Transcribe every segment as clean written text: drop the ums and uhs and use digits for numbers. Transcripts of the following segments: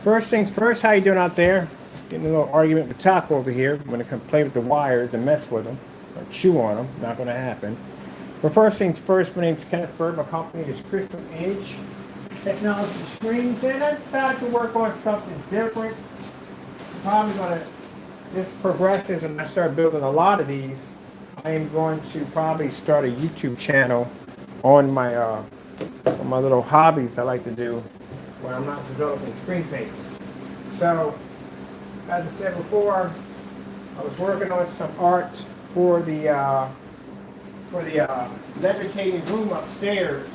First things first, how you doing out there? Getting a little argument with Taco over here. I'm going to come play with the wires and mess with them. Or chew on them. Not going to happen. But first things first, my name's Kenneth Bird. My company is Crystal Edge Technology Screens. And I decided to work on something different. Probably going to, this progresses and I start building a lot of these. I am going to probably start a YouTube channel on my little hobbies I like to do when I'm not developing screen paints. So, as I said before, I was working on some art for the levitating room upstairs,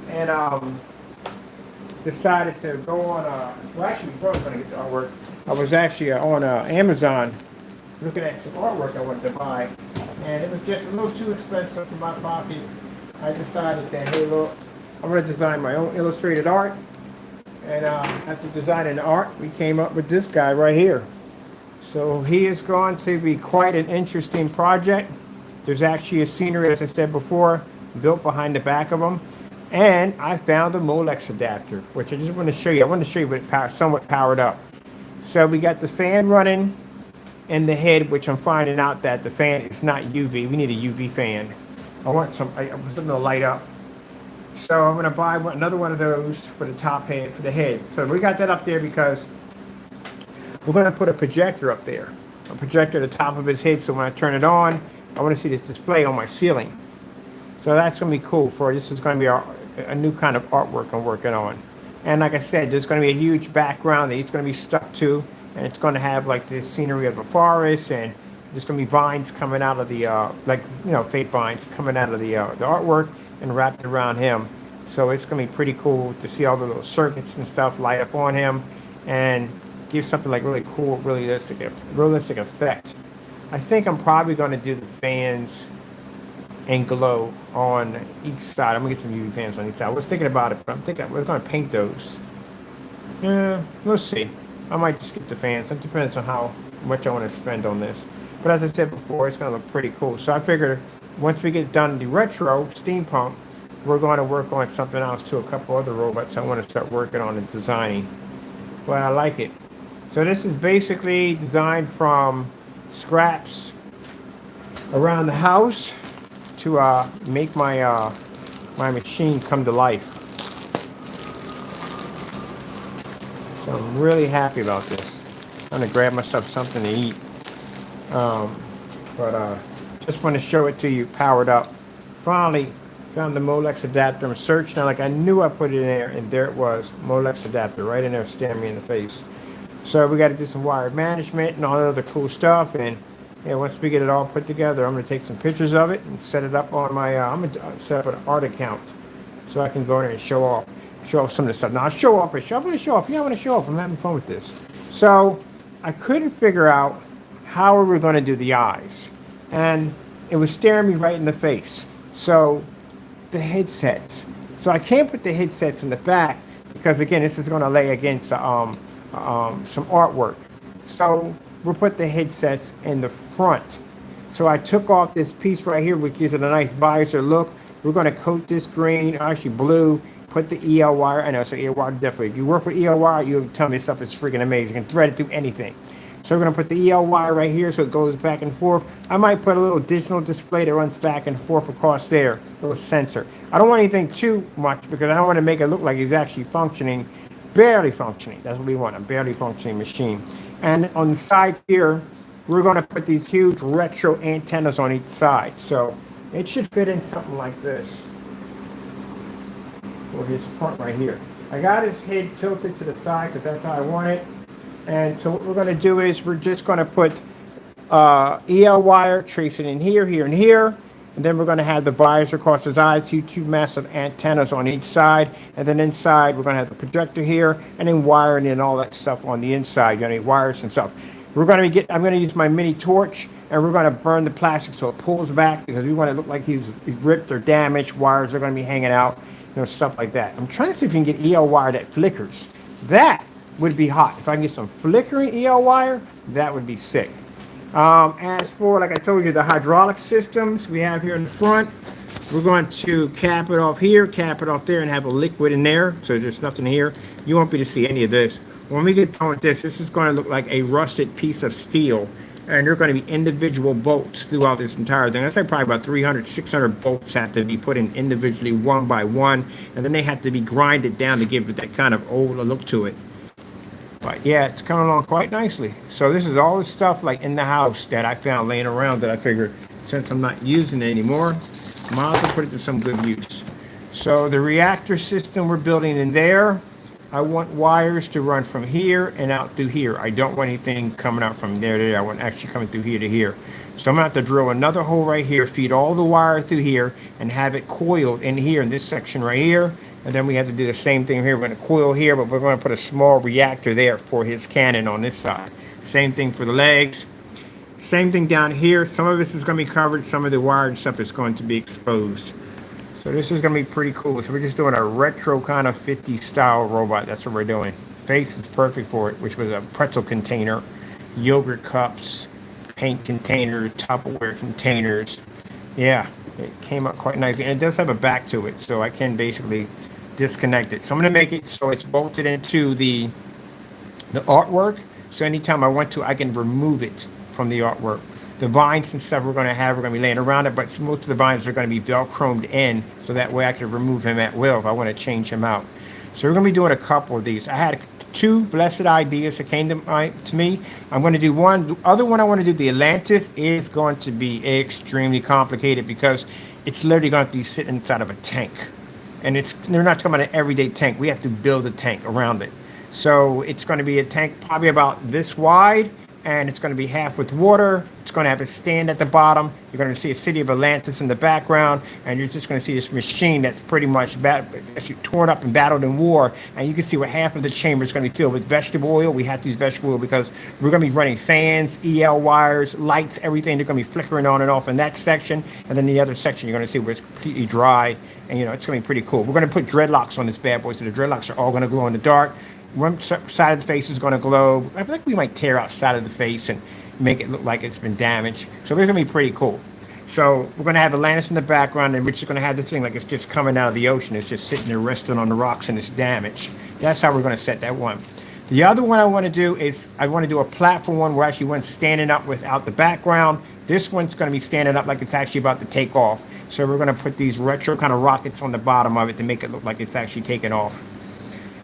and decided to go on. Well, actually, before I was going to get the artwork, I was actually on Amazon looking at some artwork I wanted to buy, and it was just a little too expensive for my pocket. I decided that, hey, look, I'm going to design my own illustrated art. And after designing the art, we came up with this guy right here. So he is going to be quite an interesting project. There's actually a scenery, as I said before, built behind the back of him. And I found the Molex adapter, which I just want to show you. I want to show you what it's somewhat powered up. So we got the fan running in the head, which I'm finding out that the fan is not UV. We need a UV fan. I want some, I was looking to light up. So I'm going to buy another one of those for the top head, for the head. So we got that up there because we're going to put a projector up there. A projector at the top of his head, so when I turn it on, I want to see this display on my ceiling. So that's going to be cool. This is going to be a new kind of artwork I'm working on. And like I said, there's going to be a huge background that he's going to be stuck to. And it's going to have like this scenery of a forest, and there's going to be vines coming out of the, fake vines coming out of the artwork and wrapped around him. So it's going to be pretty cool to see all the little circuits and stuff light up on him and give something like really cool, realistic effect. I think I'm probably going to do the fans and glow on each side. I'm going to get some UV fans on each side. I was thinking about it, but I'm thinking we're going to paint those. Yeah, we'll see. I might just get the fans. It depends on how much I want to spend on this. But as I said before, it's going to look pretty cool. So I figured once we get done the retro steampunk, we're going to work on something else too, a couple other robots I want to start working on and designing. But I like it. So this is basically designed from scraps around the house to make my my machine come to life. So I'm really happy about this. I'm going to grab myself something to eat. Just want to show it to you powered up. Finally found the Molex adapter. I'm searching, like I knew I put it in there, and there it was, Molex adapter right in there staring me in the face. So we got to do some wire management and all that other cool stuff, and once we get it all put together, I'm going to take some pictures of it and set it up on my I'm going to set up an art account so I can go in there and show off some of the stuff. Now I'll show off, I'm going to show off. Yeah, I want to show off. I'm having fun with this. So I couldn't figure out how we were going to do the eyes, and it was staring me right in the face. So the headsets. So I can't put the headsets in the back because again, this is going to lay against some artwork. So we'll put the headsets in the front. So I took off this piece right here, which gives it a nice visor look. We're going to coat this green, actually blue. Put the EL wire. I know, so EL wire definitely. If you work with EL wire, you'll tell me this stuff is freaking amazing. You can thread it through anything. So we're going to put the EL wire right here so it goes back and forth. I might put a little digital display that runs back and forth across there, a little sensor. I don't want anything too much because I don't want to make it look like it's actually functioning, barely functioning. That's what we want, a barely functioning machine. And on the side here, we're going to put these huge retro antennas on each side. So it should fit in something like this. Or his front right here. I got his head tilted to the side because that's how I want it. And so what we're going to do is we're just going to put EL wire, trace it in here, here, and here. And then we're going to have the visor across his eyes, two massive antennas on each side. And then inside, we're going to have the projector here, and then wiring in all that stuff on the inside. You're going to need wires and stuff. I'm going to use my mini torch, and we're going to burn the plastic so it pulls back because we want it to look like he's ripped or damaged. Wires are going to be hanging out. Stuff like that. I'm trying to see if you can get EL wire that flickers. That would be hot. If I can get some flickering EL wire, that would be sick. As for, like I told you, the hydraulic systems we have here in the front, we're going to cap it off here, cap it off there, and have a liquid in there, so there's nothing here. You won't be able to see any of this. When we get done with this is going to look like a rusted piece of steel, and there are going to be individual bolts throughout this entire thing. That's like probably about 300, 600 bolts have to be put in individually, one by one, and then they have to be grinded down to give it that kind of old look to it. But yeah, it's coming along quite nicely. So this is all the stuff like in the house that I found laying around that I figured since I'm not using it anymore, might as well put it to some good use. So the reactor system we're building in there, I want wires to run from here and out through here. I don't want anything coming out from there to there. I want actually coming through here to here. So I'm gonna have to drill another hole right here, feed all the wire through here, and have it coiled in here in this section right here. And then we have to do the same thing here. We're going to coil here, but we're going to put a small reactor there for his cannon on this side. Same thing for the legs. Same thing down here. Some of this is going to be covered. Some of the wire and stuff is going to be exposed. So this is going to be pretty cool. So we're just doing a retro kind of 50s style robot. That's what we're doing. Face is perfect for it, which was a pretzel container, yogurt cups, paint container, Tupperware containers. Yeah, it came out quite nicely. And it does have a back to it, so I can basically disconnect it. So I'm going to make it so it's bolted into the artwork. So anytime I want to, I can remove it from the artwork. The vines and stuff we're going to be laying around it, but most of the vines are going to be velcroed in, so that way I can remove him at will if I want to change him out. So we're going to be doing a couple of these. I had two blessed ideas that came to me. I'm going to do one. The other one I want to do, the Atlantis, is going to be extremely complicated because it's literally going to be sitting inside of a tank. And they're not talking about an everyday tank. We have to build a tank around it. So it's going to be a tank probably about this wide, and it's going to be half with water. It's going to have a stand at the bottom. You're going to see a city of Atlantis in the background, and you're just going to see this machine that's pretty much torn up and battled in war. And you can see where half of the chamber is going to be filled with vegetable oil. We have to use vegetable oil because we're going to be running fans, EL wires, lights, everything. They're going to be flickering on and off in that section. And then the other section, you're going to see where it's completely dry. And, it's going to be pretty cool. We're going to put dreadlocks on this bad boy, so the dreadlocks are all going to glow in the dark. One side of the face is going to glow. I think we might tear out side of the face and make it look like it's been damaged. So it's going to be pretty cool. So we're going to have Atlantis in the background, and we're just going to have this thing like it's just coming out of the ocean. It's just sitting there resting on the rocks and it's damaged. That's how we're going to set that one. The other one I want to do is I want to do a platform one where actually one's standing up without the background. This one's going to be standing up like it's actually about to take off. So we're going to put these retro kind of rockets on the bottom of it to make it look like it's actually taking off.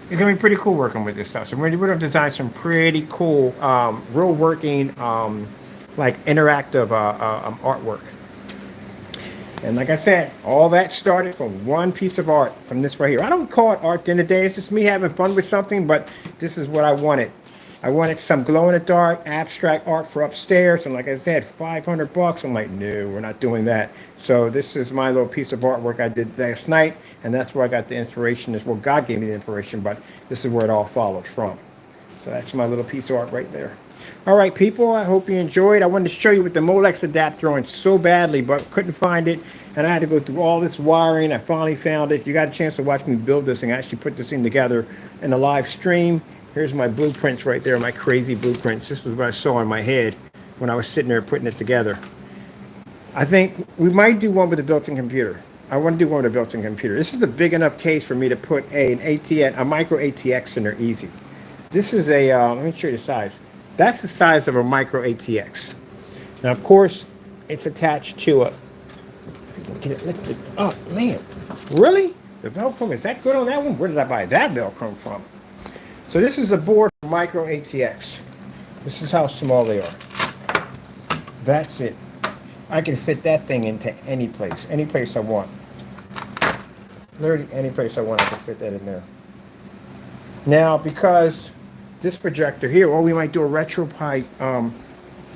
It's going to be pretty cool working with this stuff. So we're going to design some pretty cool, real working, like interactive artwork. And like I said, all that started from one piece of art from this right here. I don't call it art at the end of the day. It's just me having fun with something, but this is what I wanted. I wanted some glow-in-the-dark abstract art for upstairs, and like I said, $500. I'm like, no, we're not doing that. So this is my little piece of artwork I did last night, and that's where I got the inspiration. Well, God gave me the inspiration, but this is where it all follows from. So that's my little piece of art right there. All right, people, I hope you enjoyed. I wanted to show you with the Molex adapter on so badly, but couldn't find it, and I had to go through all this wiring. I finally found it. If you got a chance to watch me build this thing, I actually put this thing together in a live stream. Here's my blueprints right there, my crazy blueprints. This was what I saw in my head when I was sitting there putting it together. I think we might do one with a built-in computer. I want to do one with a built-in computer. This is a big enough case for me to put a micro ATX in there easy. This is a, let me show you the size. That's the size of a micro ATX. Now, of course, it's attached to a, get it lifted up, man. Really? The Velcro, is that good on that one? Where did I buy that Velcro from? So this is a board for micro ATX. This is how small they are. That's it. I can fit that thing into any place I want. Literally any place I want, I can fit that in there. Now, because this projector here, or we might do a RetroPie,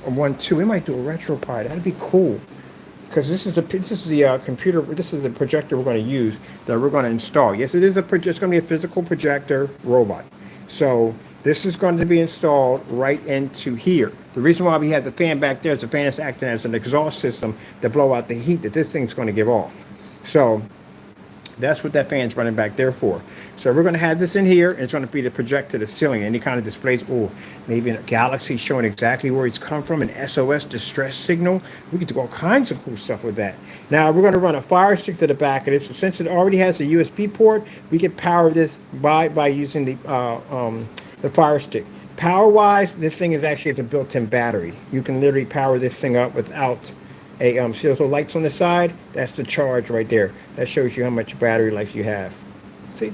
one too. We might do a RetroPie. That'd be cool. Because this is the computer. This is the projector we're going to use that we're going to install. Yes, it's going to be a physical projector robot. So this is going to be installed right into here. The reason why we have the fan back there is the fan is acting as an exhaust system to blow out the heat that this thing's going to give off. So That's what that fan's running back there for. So we're going to have this in here, and it's going to be to project to the ceiling. Any kind of displays, or maybe in a galaxy showing exactly where it's come from, an SOS distress signal. We can do all kinds of cool stuff with that. Now we're going to run a fire stick to the back of it. So since it already has a USB port, we can power this by using the fire stick. Power-wise, this thing is actually a built-in battery. You can literally power this thing up without a see those little lights on the side. That's the charge right there. That shows you how much battery life you have. See,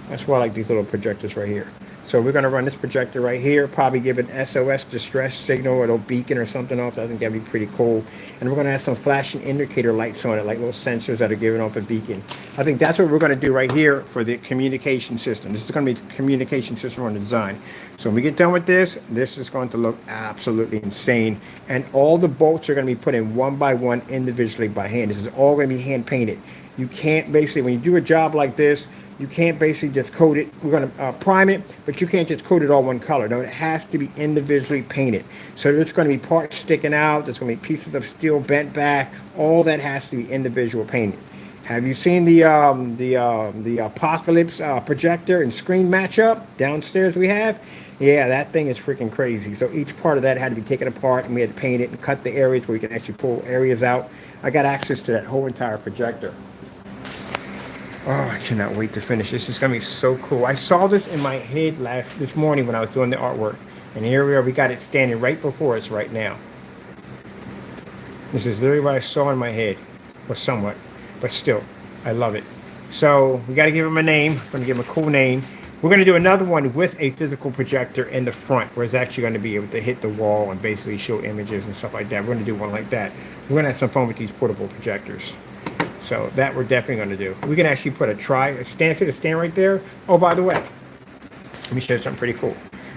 that's why I like these little projectors right here. So we're going to run this projector right here, probably give an SOS distress signal or a little beacon or something off. I think that'd be pretty cool. And we're going to have some flashing indicator lights on it, like little sensors that are giving off a beacon. I think that's what we're going to do right here for the communication system. This is going to be the communication system on the design. So when we get done with this, this is going to look absolutely insane. And all the bolts are going to be put in one by one individually by hand. This is all going to be hand painted. You can't basically, when you do a job like this, you can't basically just coat it. We're going to prime it, but you can't just coat it all one color. No, it has to be individually painted. So there's going to be parts sticking out. There's going to be pieces of steel bent back. All that has to be individual painted. Have you seen the Apocalypse projector and screen matchup downstairs we have? Yeah, that thing is freaking crazy. So each part of that had to be taken apart, and we had to paint it and cut the areas where you can actually pull areas out. I got access to that whole entire projector. Oh, I cannot wait to finish. This is going to be so cool. I saw this in my head this morning when I was doing the artwork. And here we are. We got it standing right before us right now. This is literally what I saw in my head. Well, somewhat. But still, I love it. So we got to give him a name. We're going to give him a cool name. We're going to do another one with a physical projector in the front, where it's actually going to be able to hit the wall and basically show images and stuff like that. We're going to do one like that. We're going to have some fun with these portable projectors. So that we're definitely going to do. We can actually put a stand right there. Oh, by the way, let me show you something pretty cool.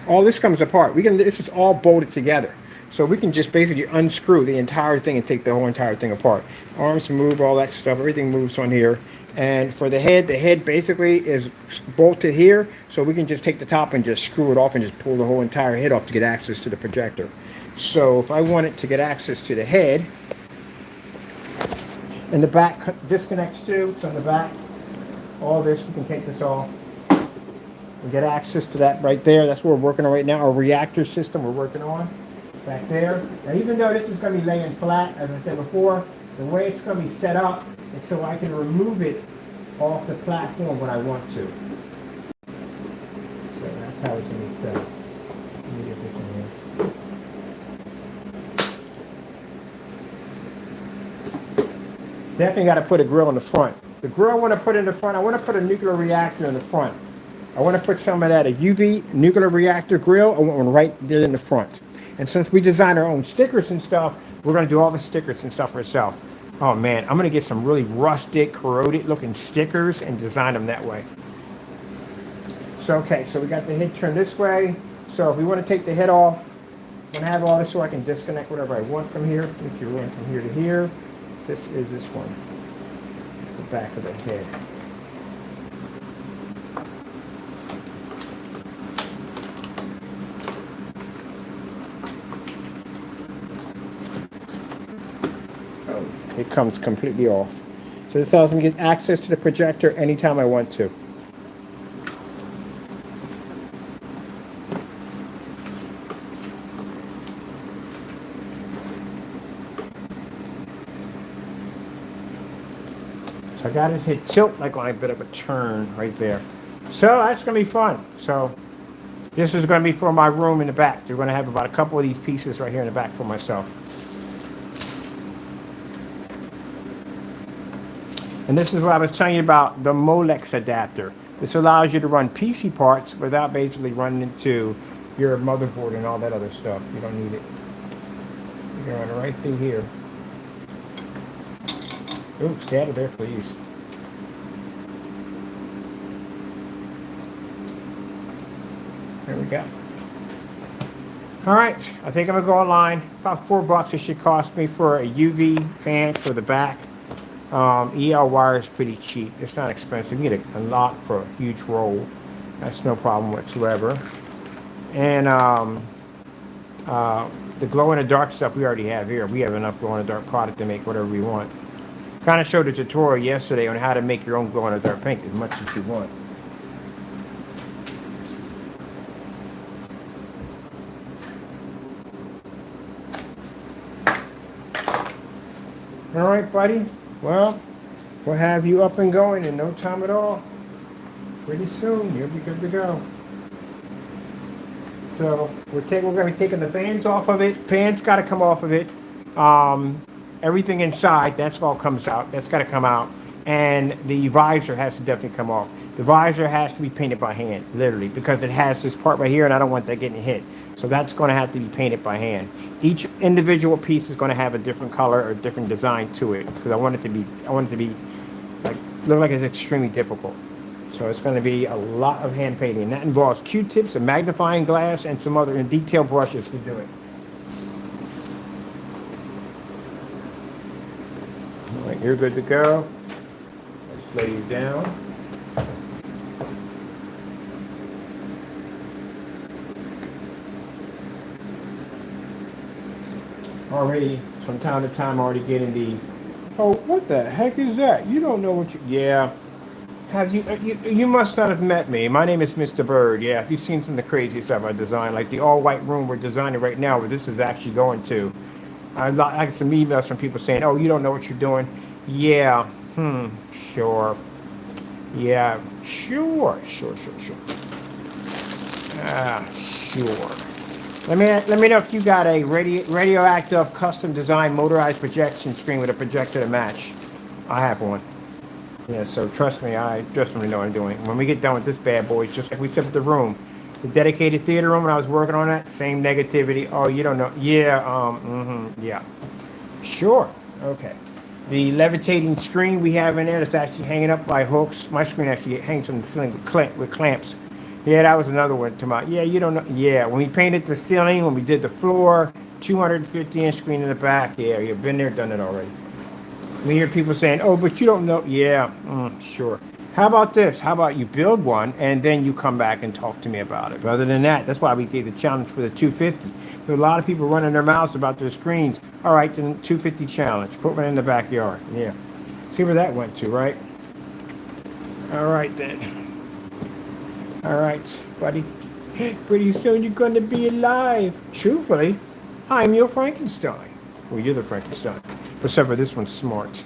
All this comes apart. This is all bolted together. So we can just basically unscrew the entire thing and take the whole entire thing apart. Arms move, all that stuff. Everything moves on here. And for the head basically is bolted here. So we can just take the top and just screw it off and just pull the whole entire head off to get access to the projector. So if I wanted to get access to the head, and the back disconnects too, so in the back, all this, we can take this off. We get access to that right there. That's what we're working on right now. Our reactor system we're working on back there. Now, even though this is going to be laying flat, as I said before, the way it's going to be set up is so I can remove it off the platform when I want to. So that's how it's going to be set up. Let me get this in here. Definitely got to put a grill in the front. The grill I want to put in the front, I want to put a nuclear reactor in the front. I want to put some of that, a UV nuclear reactor grill. I want one right there in the front. And since we design our own stickers and stuff, we're going to do all the stickers and stuff ourselves. Oh man, I'm going to get some really rustic, corroded looking stickers and design them that way. So, okay, so we got the head turned this way. So if we want to take the head off, I'm going to have all this so I can disconnect whatever I want from here. Let me see, we're going from here to here. This is this one. It's the back of the head. Oh, it comes completely off. So this allows me to get access to the projector anytime I want to. So I got his head tilt like on a bit of a turn right there. So that's going to be fun. So this is going to be for my room in the back. We're going to have about a couple of these pieces right here in the back for myself. And this is what I was telling you about, the Molex adapter. This allows you to run PC parts without basically running into your motherboard and all that other stuff. You don't need it. You can run it right through here. Ooh, stay out of there, please. There we go. All right, I think I'm gonna go online. About $4 it should cost me for a UV fan for the back. EL wire is pretty cheap. It's not expensive. You get a lot for a huge roll. That's no problem whatsoever. And the glow in the dark stuff we already have here. We have enough glow in the dark product to make whatever we want. Kind of showed a tutorial yesterday on how to make your own glow-in-the-dark paint as much as you want. All right, buddy. Well, we'll have you up and going in no time at all. Pretty soon, you'll be good to go. So we're going to be taking the fans off of it. Fans got to come off of it. Everything inside, that's all comes out. That's got to come out. And the visor has to definitely come off. The visor has to be painted by hand, literally, because it has this part right here, and I don't want that getting hit. So that's going to have to be painted by hand. Each individual piece is going to have a different color or different design to it, because I want it to be like look like it's extremely difficult. So it's going to be a lot of hand painting. That involves Q-tips, a magnifying glass, and some other detail brushes to do it. All right, you're good to go. Let's lay you down. Already, from time to time, already getting the, oh, what the heck is that? You don't know what you, yeah. Have you, you must not have met me. My name is Mr. Bird. Yeah, if you've seen some of the crazy stuff I designed, like the all-white room we're designing right now, where this is actually going to. I got some emails from people saying, oh, you don't know what you're doing. Yeah, sure. Yeah, sure. Sure. Let me know if you got a radioactive custom designed motorized projection screen with a projector to match. I have one. Yeah, so trust me, I definitely know what I'm doing. When we get done with this bad boy, it's just like we said with the room. The dedicated theater room, when I was working on that, same negativity. Oh, you don't know. Yeah, yeah. Sure. Okay. The levitating screen we have in there that's actually hanging up by hooks. My screen actually hangs from the ceiling with clamps. Yeah, that was another one to my, yeah, you don't know. Yeah, when we painted the ceiling, when we did the floor, 250-inch screen in the back. Yeah, you've been there, done it already. We hear people saying, oh, but you don't know. Yeah, sure. How about this? How about you build one and then you come back and talk to me about it? But other than that, that's why we gave the challenge for the 250. There are a lot of people running their mouths about their screens. All right, then 250 challenge. Put one in the backyard. Yeah. See where that went to, right? All right, then. All right, buddy. Pretty soon you're going to be alive. Truthfully, I'm your Frankenstein. Well, you're the Frankenstein. Except for this one's smart.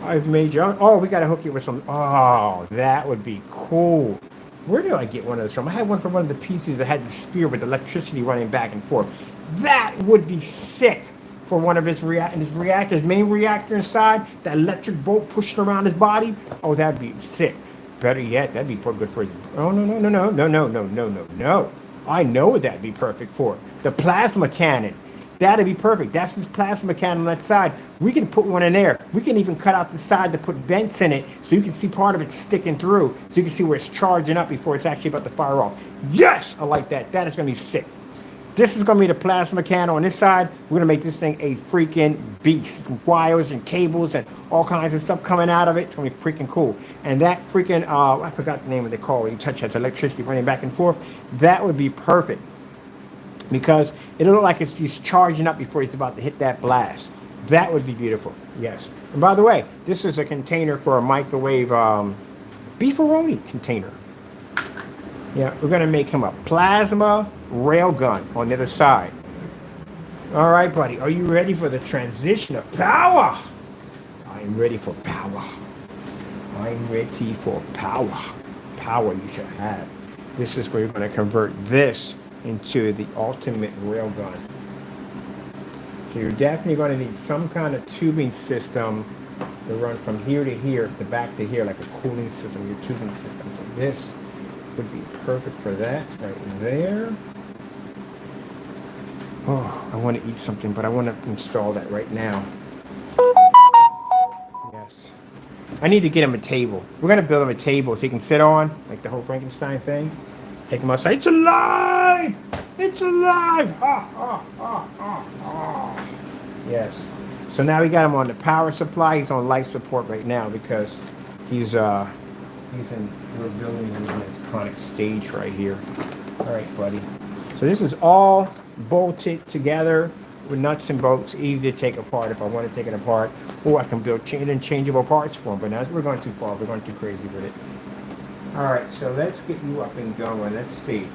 I've made you. Oh, we got to hook you with some. Oh, that would be cool. Where did I get one of those from? I had one from one of the pieces that had the spear with electricity running back and forth. That would be sick for one of his reactors, main reactor inside, that electric bolt pushing around his body. Oh, that'd be sick. Better yet, that'd be good for his. Oh, no. I know what that'd be perfect for. The plasma cannon. That'd be perfect. That's his plasma cannon on that side. We can put one in there. We can even cut out the side to put vents in it so you can see part of it sticking through. So you can see where it's charging up before it's actually about to fire off. Yes! I like that. That is going to be sick. This is going to be the plasma cannon on this side. We're going to make this thing a freaking beast. Wires and cables and all kinds of stuff coming out of it. It's going to be freaking cool. And that freaking, I forgot the name of the call when you touch that electricity running back and forth. That would be perfect. Because it'll look like he's charging up before he's about to hit that blast. That would be beautiful. Yes. And by the way, this is a container for a microwave beefaroni container. Yeah, we're going to make him a plasma railgun on the other side. All right, buddy. Are you ready for the transition of power? I'm ready for power. I'm ready for power. Power you should have. This is where you're going to convert this into the ultimate railgun. So you're definitely going to need some kind of tubing system to run from here to here, to back to here, like a cooling system, your tubing system. So this would be perfect for that right there. Oh, I want to eat something, but I want to install that right now. Yes. I need to get him a table. We're going to build him a table so he can sit on, like the whole Frankenstein thing. Take him outside. It's alive! It's alive! Yes. So now we got him on the power supply. He's on life support right now because we're building him on this chronic stage right here. All right, buddy. So this is all bolted together. with nuts and bolts, easy to take apart if I want to take it apart, or I can build interchangeable parts for them. But now we're going too far. We're going too crazy with it. All right, so let's get you up and going. Let's see.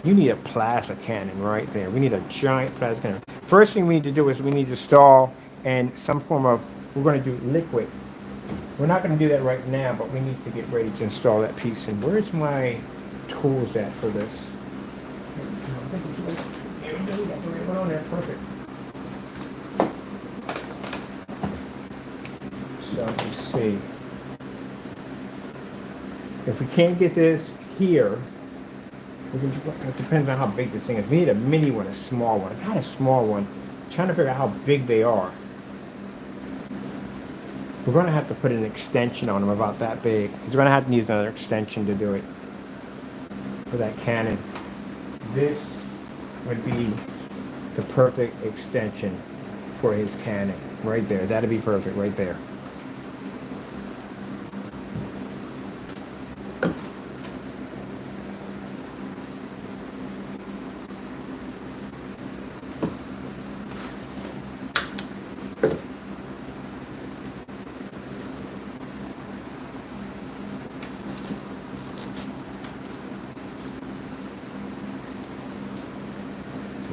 You need a plasma cannon right there. We need a giant plasma cannon. First thing we need to do is we need to install and some form of, we're going to do liquid. We're not going to do that right now, but we need to get ready to install that piece. And where's my tools at for this? Here we go. Got the right one on there. Perfect. So let's see. If we can't get this here, it depends on how big this thing is. We need a mini one, a small one. I've had a small one. I'm trying to figure out how big they are. We're going to have to put an extension on them about that big. Because we're going to have to use another extension to do it. For that cannon. This would be the perfect extension for his cannon. Right there. That'd be perfect right there.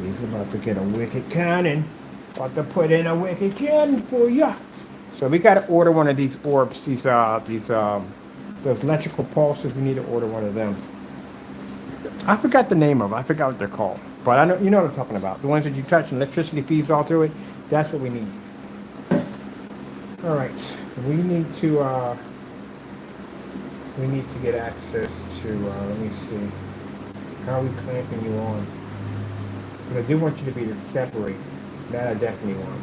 He's about to get a wicked cannon. About to put in a wicked cannon for ya. So we got to order one of these orbs. Those electrical pulses. We need to order one of them. I forgot the name of them. I forgot what they're called. But I know you know what I'm talking about. The ones that you touch and electricity feeds all through it. That's what we need. All right. We need to get access to. Let me see. How are we clamping you on? But I do want you to be to separate. That I definitely want.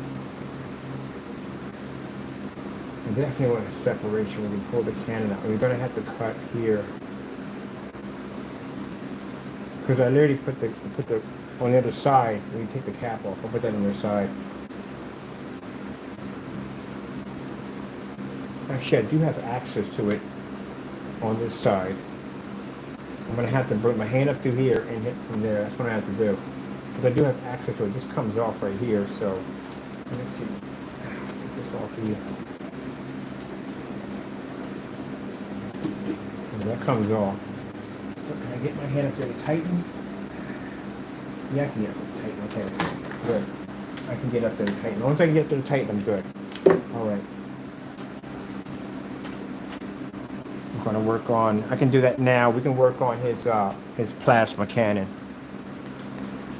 I definitely want a separation when we pull the cannon out. We're going to have to cut here. Because I literally put the on the other side, when you take the cap off, I'll put that on the other side. Actually, I do have access to it on this side. I'm going to have to bring my hand up through here and hit from there. That's what I have to do. Because I do have access to it. This comes off right here, so let me see. Get this off of you. And that comes off. So can I get my hand up there to tighten? Yeah, I can get up there to tighten. Okay, good. I can get up there to tighten. Once I can get there to tighten, I'm good. All right. I'm going to work on, I can do that now. We can work on his plasma cannon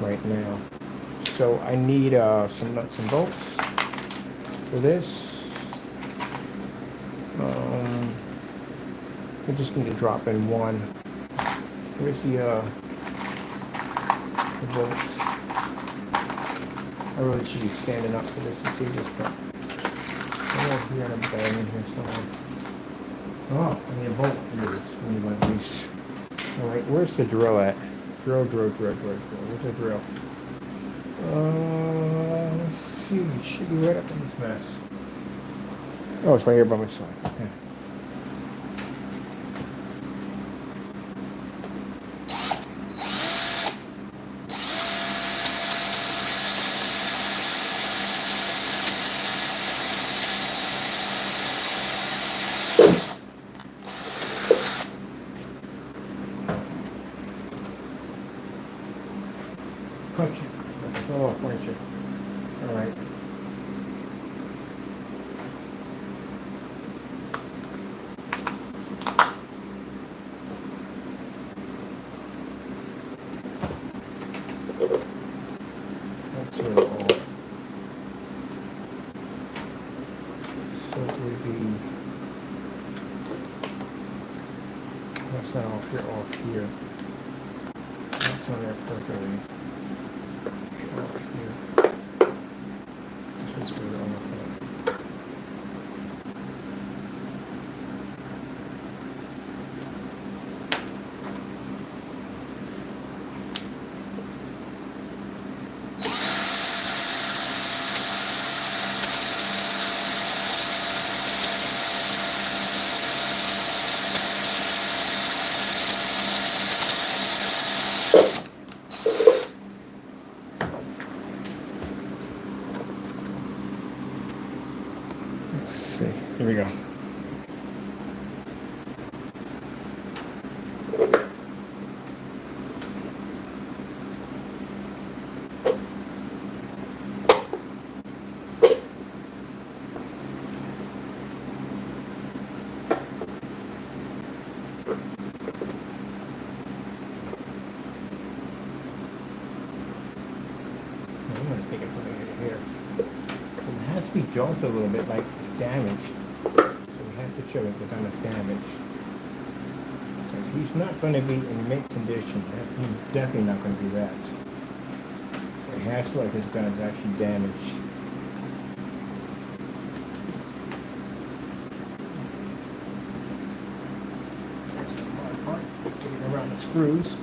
right now. So I need some nuts and bolts for this. I just need to drop in one. Where's the bolts? I really should be standing up for this to see this, but I'm over here in a bag in here somewhere. Oh, I need a bolt. Here it is. I need one of these. All right, where's the drill at? Drill. Where's the drill? Let's see. It should be right up in this mess. Oh, it's right here by my side. Okay. Punch it. Oh, punch it. All right. That's it off. So it would be. That's not off here. Off here. That's on there perfectly. Off here. This is where they're off at. we go. I'm going to take it from here. It has to be jolted a little bit, like it's damaged. So we have to show it the kind of damage. Because he's not going to be in mint condition. He's definitely not going to be that. So it has to look like this gun is actually damaged. There's the hard part. Getting around the screws.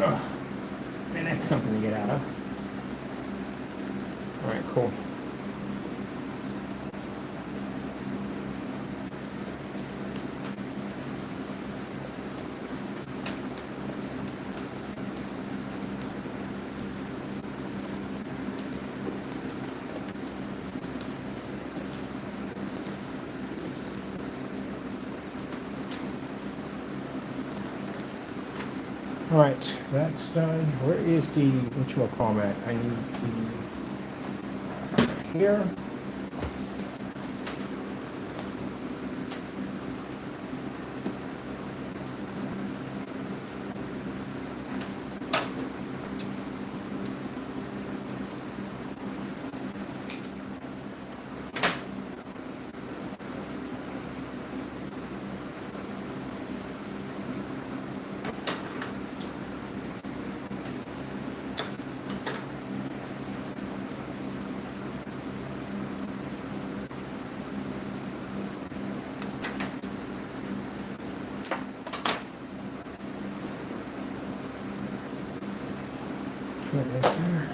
Oh, man, that's something to get out of. All right, cool. All right, that's done. Where is the, whatchamacallit? I need the, here. Put it there.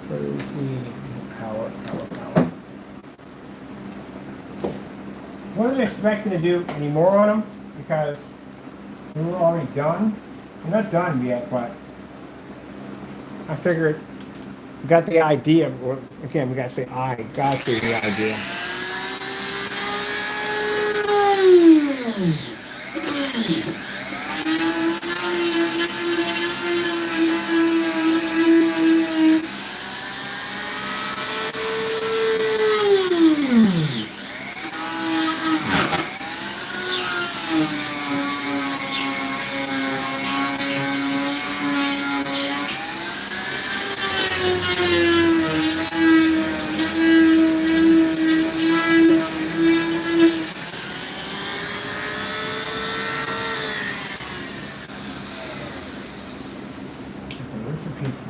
Where is the power? Wasn't expecting to do any more on them because we were already done. We're not done yet, but I figured we got the idea. Or again, we gotta say God gave the idea.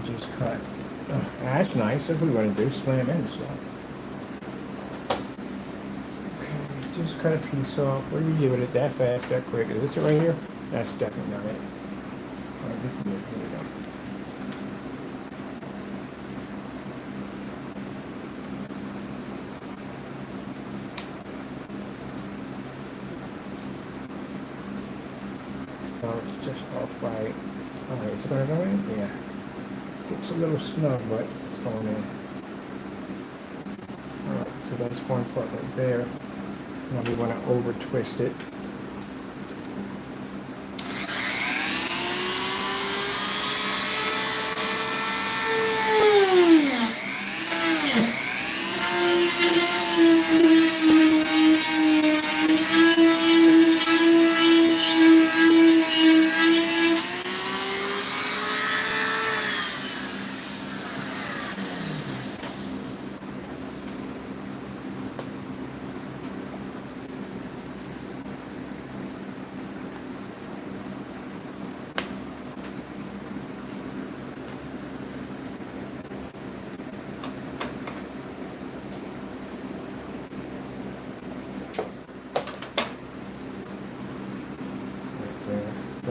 Just cut. Oh, that's nice. That's what we want to do. Slam in stuff. Okay, just cut a piece off. What do you do with it that fast, that quick? Is this it right here? That's definitely not it. All right, this is it. Here we go. Oh, it's just off by. Alright, is it going to go in? Yeah. It's a little snug, but it's going in. Alright, so that's one part right there. Now we want to over twist it.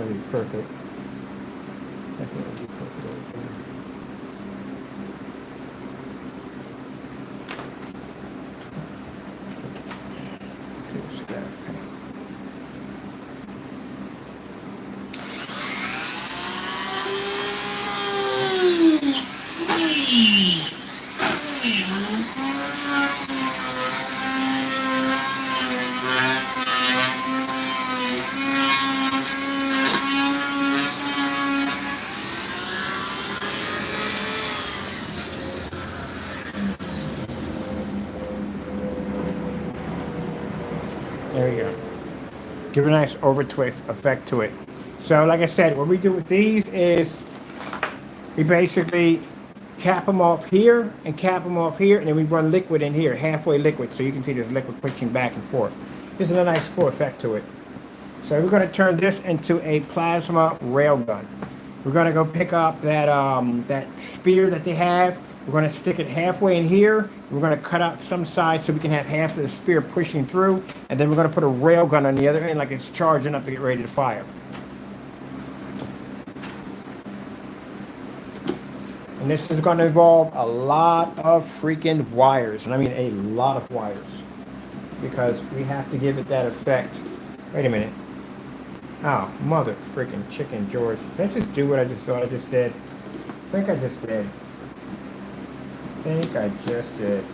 gonna be perfect. I think it'll be perfect over there. There you go. Give a nice over twist effect to it. So like I said, what we do with these is we basically cap them off here and cap them off here, and then we run liquid in here, halfway liquid, so you can see there's liquid pushing back and forth. This is a nice cool effect to it. So we're going to turn this into a plasma railgun. We're going to go pick up that that spear that they have. We're going to stick it halfway in here. We're going to cut out some sides so we can have half of the spear pushing through, and then we're going to put a railgun on the other end like it's charging up to get ready to fire. And this is going to involve a lot of freaking wires, and I mean a lot of wires, because we have to give it that effect. Wait a minute. Oh, mother freaking chicken, George. Did I just do what I just thought I just did? I think I just did.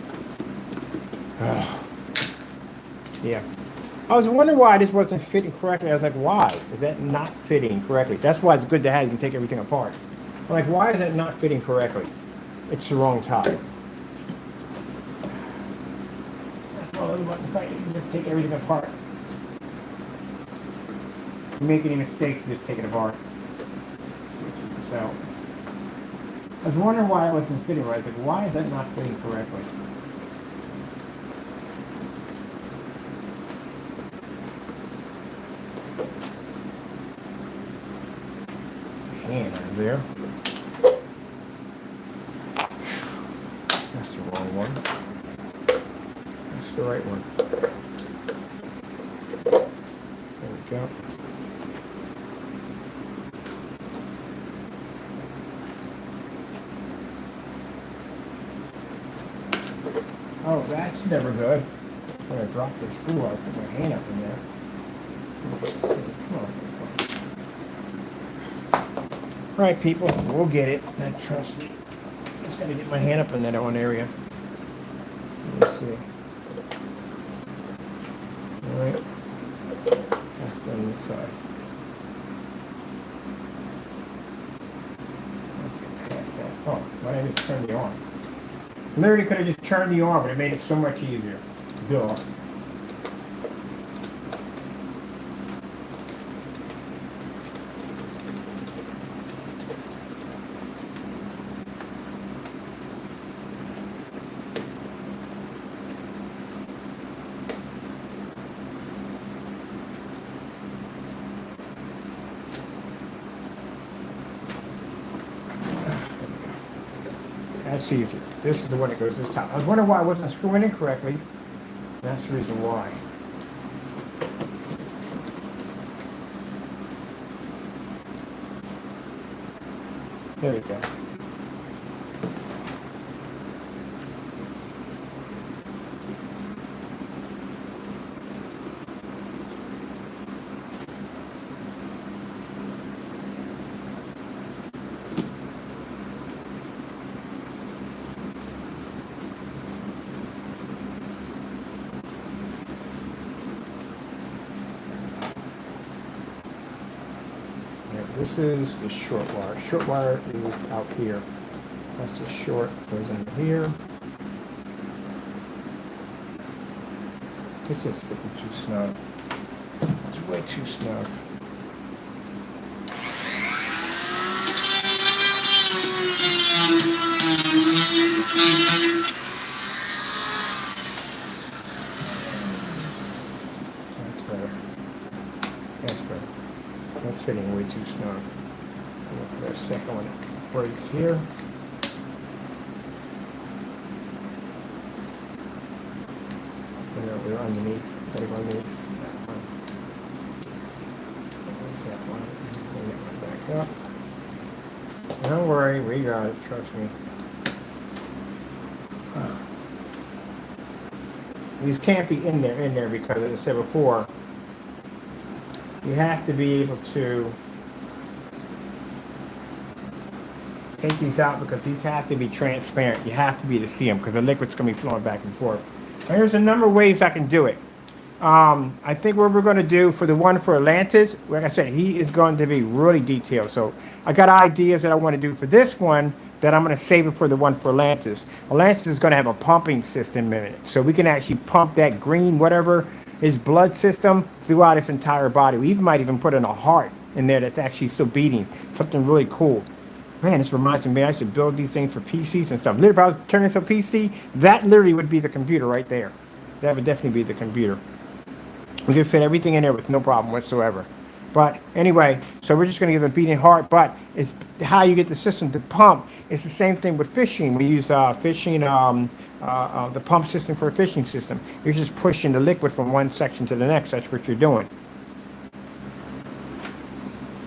Oh. Yeah. I was wondering why this wasn't fitting correctly. I was like, why is that not fitting correctly? That's why it's good to have you can take everything apart. I'm like, why is that not fitting correctly? It's the wrong tie. That's all about the fact you can just take everything apart. You make any mistakes, you just take it apart. So I was wondering why it wasn't fitting right. I was like, why is that not fitting correctly? Hand over there. That's the wrong one. That's the right one. There we go. Oh, that's never good. I'm going to drop this. Ooh, I'll put my hand up in there. Come on. All right, people, we'll get it. Trust me. Just got to get my hand up in that one area. Let's see. All right. That's done this side. Let's get past that. Oh, why didn't I just turn the arm? Literally could have just turned the arm, but it made it so much easier. Duh. That's easier. This is the one that goes this time. I was wondering why I wasn't screwing in correctly. That's the reason why. There we go. This is the short wire. Short wire is out here. That's the short, goes into here. This is fitting too snug. It's way too snug. That's better. That's better. That's fitting way too snug. We'll put our second one breaks here. Put it over underneath. Put it underneath that one. There's that one. stuff. Don't worry, we got it, trust me. These can't be in there because, as I said before, you have to be able to take these out because these have to be transparent. You have to be able to see them because the liquid's going to be flowing back and forth. And there's a number of ways I can do it. I think what we're going to do for the one for Atlantis, like I said, he is going to be really detailed. So I got ideas that I want to do for this one that I'm going to save it for the one for Atlantis. Atlantis is going to have a pumping system in it. So we can actually pump that green, whatever, his blood system throughout his entire body. We might even put in a heart in there that's actually still beating. Something really cool. Man, this reminds me, I should build these things for PCs and stuff. Literally, if I was turning into a PC, that literally would be the computer right there. That would definitely be the computer. We could fit everything in there with no problem whatsoever. But anyway, so we're just going to give it a beating heart. But it's how you get the system to pump. It's the same thing with fishing. We use fishing, the pump system for a fishing system. You're just pushing the liquid from one section to the next. That's what you're doing.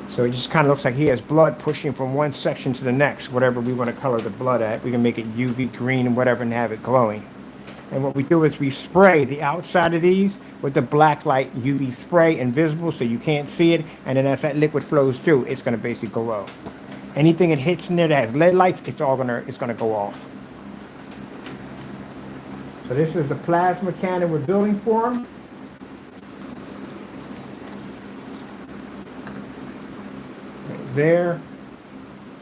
So it just kind of looks like he has blood pushing from one section to the next. Whatever we want to color the blood at, we can make it UV green and whatever and have it glowing. And what we do is we spray the outside of these with the black light UV spray, invisible, so you can't see it. And then as that liquid flows through, it's going to basically glow. Anything it hits in there that has LED lights, it's going to go off. So this is the plasma cannon we're building for him. Right there.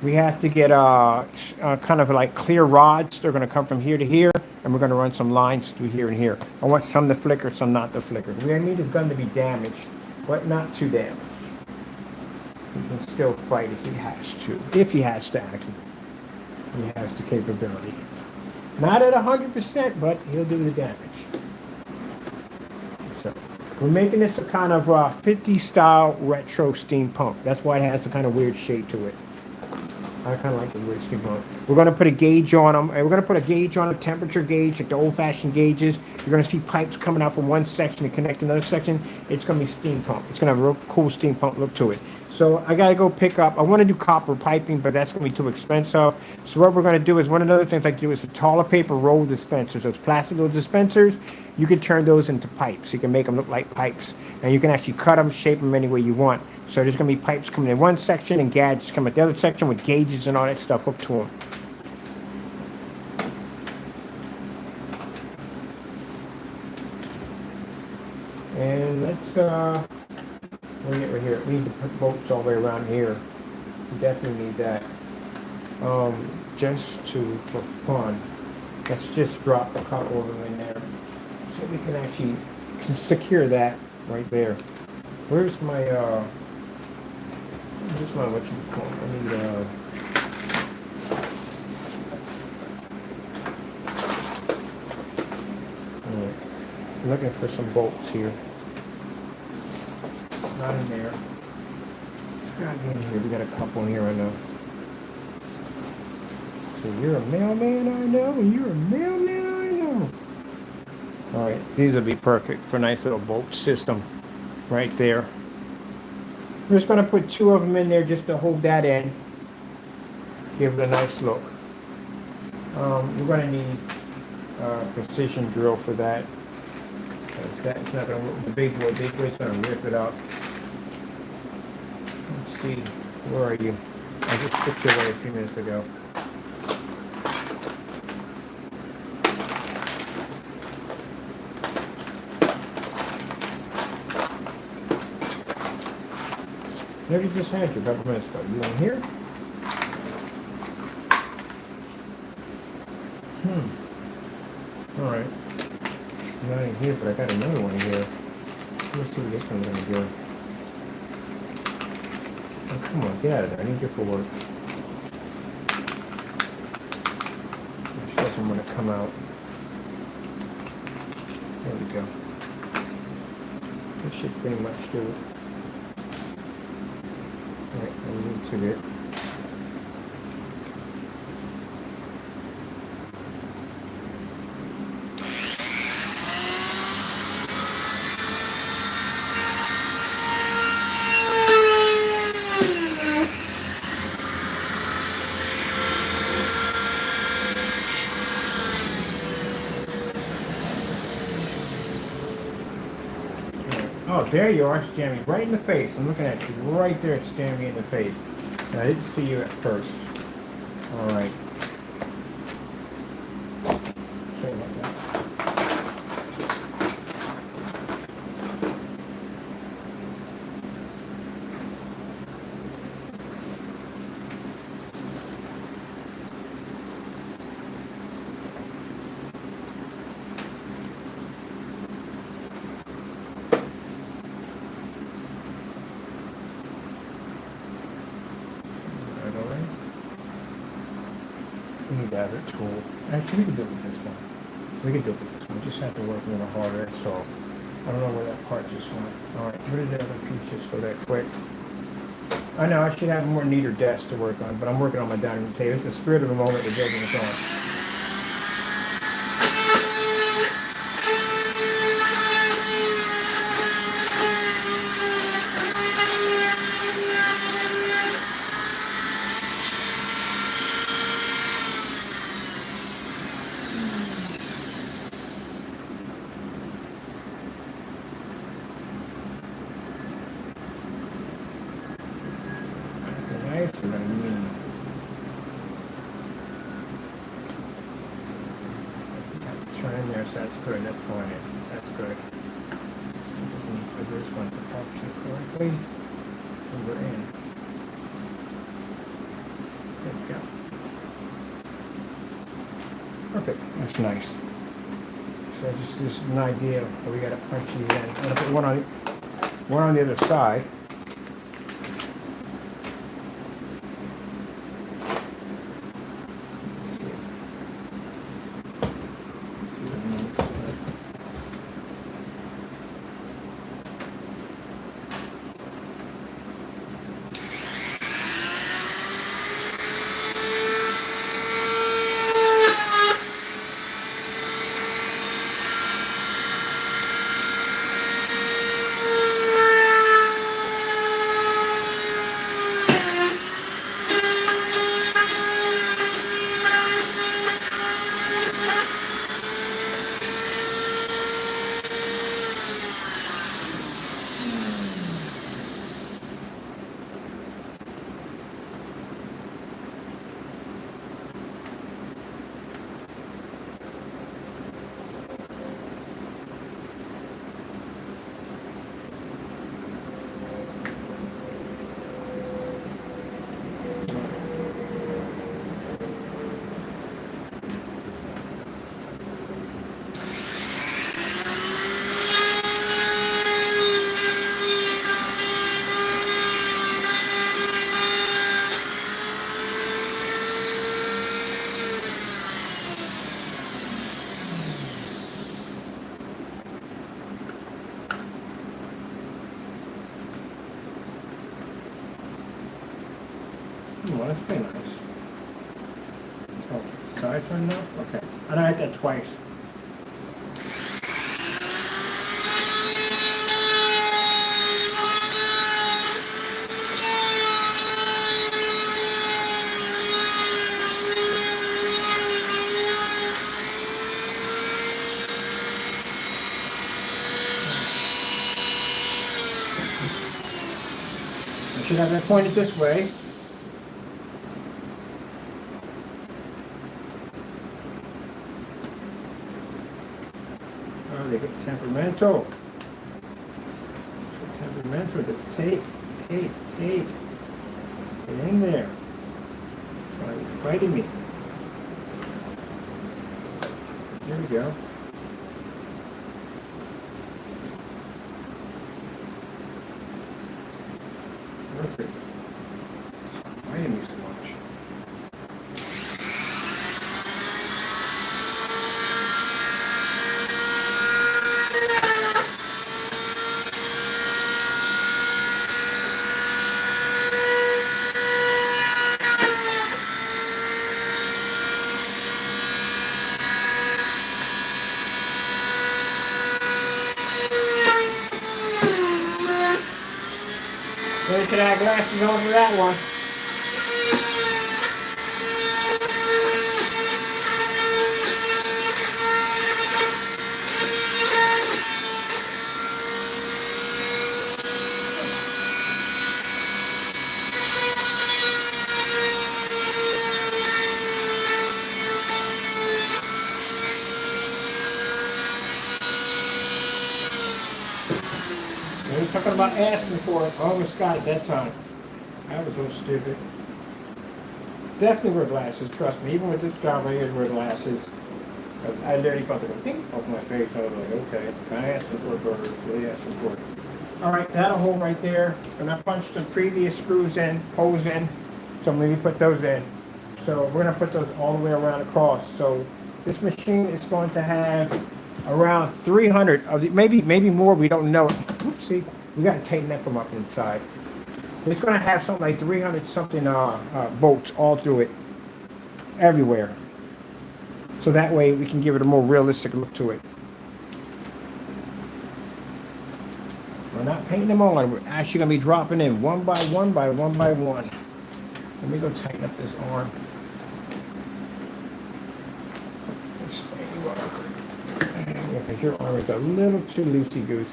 We have to get kind of like clear rods. They're going to come from here to here, and we're going to run some lines through here and here. I want some to flicker, some not to flicker. We need his gun to be damaged, but not too damaged. He can still fight if he has to. If he has to act, he has the capability. Not at 100%, but he'll do the damage. So we're making this a kind of 50s style retro steampunk. That's why it has a kind of weird shape to it. I kind of like the weird steampunk. We're going to put a gauge on them. And we're going to put a gauge on a temperature gauge, like the old-fashioned gauges. You're going to see pipes coming out from one section and connect to another section. It's going to be steampunk. It's going to have a real cool steampunk look to it. So I got to go pick up. I want to do copper piping, but that's going to be too expensive. So what we're going to do is, one of the other things I do is the taller paper roll dispensers. Those plastic little dispensers, you can turn those into pipes. You can make them look like pipes. And you can actually cut them, shape them any way you want. So there's going to be pipes coming in one section and gadgets coming in the other section with gauges and all that stuff hooked to them. And let's, we're here. We need to put bolts all the way around here. We definitely need that. Just for fun, let's just drop a couple of them in there so we can actually secure that right there. Where's my, what you call it? I need, I'm looking for some bolts here. Not in there. It's gotta be in here. We got a couple in here, I know. So you're a mailman, I know, and you're a mailman, I know. Alright, these will be perfect for a nice little bolt system right there. We're just going to put two of them in there just to hold that in. Give it a nice look. We're going to need a precision drill for that. That's not going to work with the big boy. Big boy's going to rip it up. Let's see. Where are you? I just put you away a few minutes ago. Where did you just had you a couple minutes ago? You in here? Alright. Not in here, but I got another one here. Let's see what this one's gonna do. Oh, come on, get out of there. I need you for work. This doesn't want to come out. There we go. This should pretty much do it. Right, I need to get. Oh, there you are, staring me right in the face. I'm looking at you right there, staring me in the face. And I didn't see you at first. All right. Sorry about that. Right away. We need to have a tool. Actually, we can do it with this one. We can do it with this one. We just have to work a little harder, that's all. I don't know where that part just went. All right, where did the other piece just go that quick? I know I should have a more neater desk to work on, but I'm working on my dining room table. It's the spirit of the moment the building is on. Nice or mean? Turn in there, so that's good. That's going in. That's good. Just need for this one to function correctly. And we're in. There we go. Perfect. That's nice. So just an idea of how we got to punch these in. I'm gonna put one on the other side. Well, that's pretty nice. Oh, sides are enough? Okay. And I had that twice. I should have that pointed this way. Oh, they get temperamental. So temperamental. Just take. Get in there. Why are you fighting me? There we go. Perfect. Fighting me so much. Really can have glasses on for that one. was talking about asking for it. I almost got it that time. I was so stupid. Definitely wear glasses, trust me. Even with this job right here, wear glasses. I literally felt like a pink off my face. I was like, okay, kind of asking for it, burger. Really asking for it. Alright, that'll hold right there. And I punched some previous screws in, holes in. So maybe put those in. So we're going to put those all the way around across. So this machine is going to have around 300 of the, maybe more, we don't know. Oops, see, we got to tighten that from up inside. It's going to have something like 300 something bolts all through it, everywhere. So that way we can give it a more realistic look to it. We're not painting them all, we're actually going to be dropping in one by one by one by one. Let me go tighten up this arm. Yeah, because your arm is a little too loosey-goosey.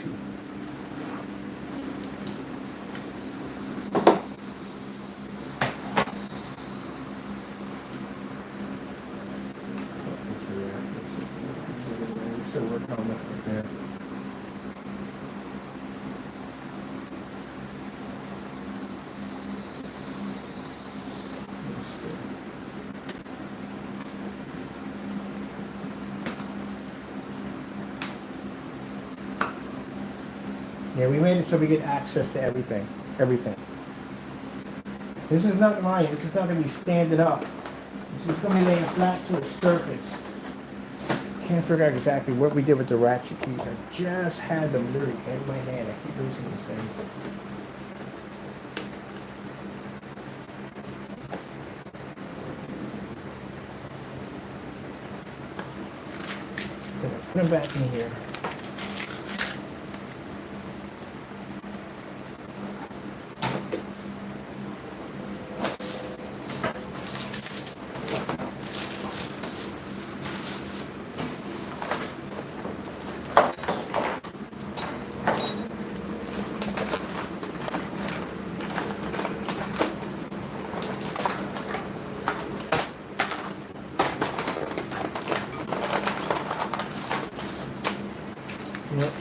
Still working on that right there. Yeah, we made it so we get access to everything. Everything. This is not mine. This is not going to be standing up. This is going to be laying flat to a surface. Can't figure out exactly what we did with the ratchet keys. I just had them literally in my hand. I keep losing these things. Put them back in here.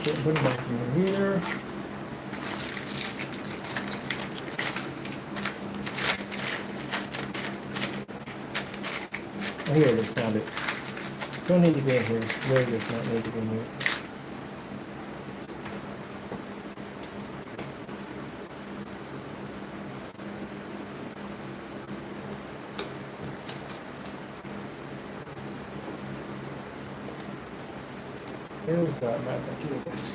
Yep, put it back in here. Oh, here it is, found it. Don't need to be in here. Really does not need to be in here. Here's matter of fact, here it is.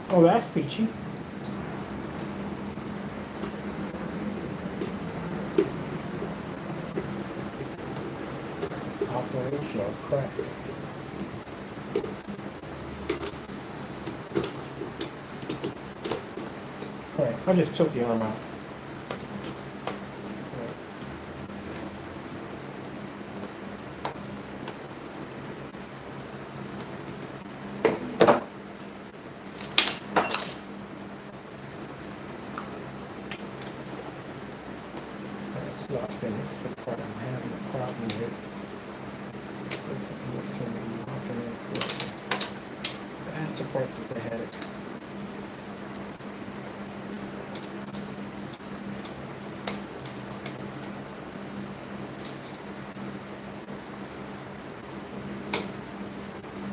Oh, that's peachy. Operational crack. Alright, I'll just tilt the arm out. Locked in. This is the part I'm having a problem with. This one maybe locking in. That's the part that's the headache.